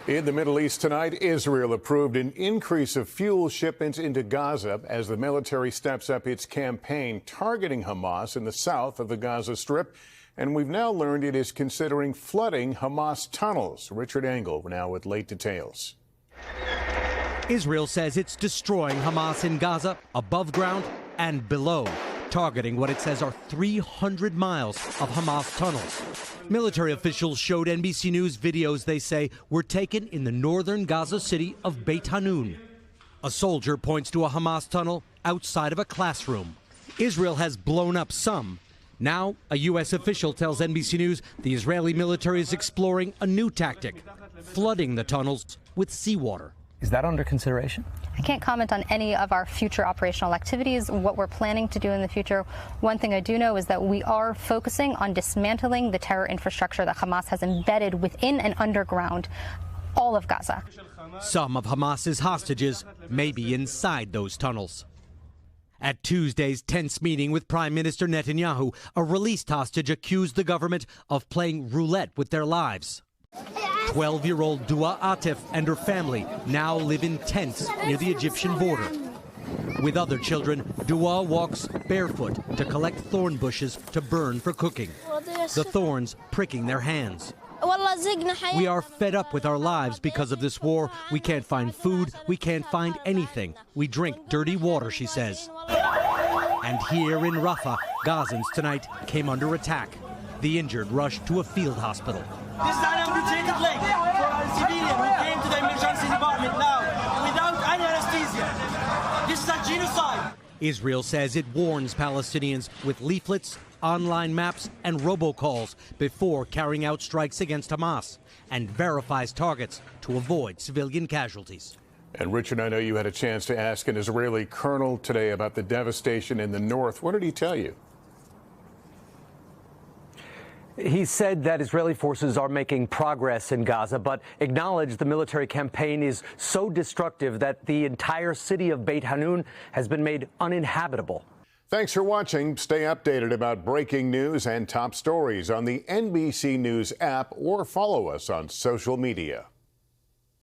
In the Middle East tonight, Israel approved an increase of fuel shipments into Gaza as the military steps up its campaign targeting Hamas in the south of the Gaza Strip. And we've now learned it is considering flooding Hamas tunnels. Richard Engel now with late details. Israel says it's destroying Hamas in Gaza, above ground and below, targeting what it says are 300 miles of Hamas tunnels. Military officials showed NBC News videos they say were taken in the northern Gaza city of Beit Hanun. A soldier points to a Hamas tunnel outside of a classroom. Israel has blown up some. Now, a U.S. official tells NBC News the Israeli military is exploring a new tactic, flooding the tunnels with seawater. Is that under consideration? I can't comment on any of our future operational activities, what we're planning to do in the future. One thing I do know is that we are focusing on dismantling the terror infrastructure that Hamas has embedded within and underground all of Gaza. Some of Hamas's hostages may be inside those tunnels. At Tuesday's tense meeting with Prime Minister Netanyahu, a released hostage accused the government of playing roulette with their lives. 12-year-old Dua Atif and her family now live in tents near the Egyptian border. With other children, Dua walks barefoot to collect thorn bushes to burn for cooking, the thorns pricking their hands. We are fed up with our lives because of this war. We can't find food. We can't find anything. We drink dirty water, she says. And here in Rafah, Gazans tonight came under attack. The injured rushed to a field hospital. This is an amputated leg for a civilian who came to the emergency department now without any anesthesia. This is a genocide. Israel says it warns Palestinians with leaflets, online maps and robocalls before carrying out strikes against Hamas, and verifies targets to avoid civilian casualties. And Richard, I know you had a chance to ask an Israeli colonel today about the devastation in the north. What did he tell you? He said that Israeli forces are making progress in Gaza, but acknowledged the military campaign is so destructive that the entire city of Beit Hanun has been made uninhabitable. Thanks for watching. Stay updated about breaking news and top stories on the NBC News app or follow us on social media.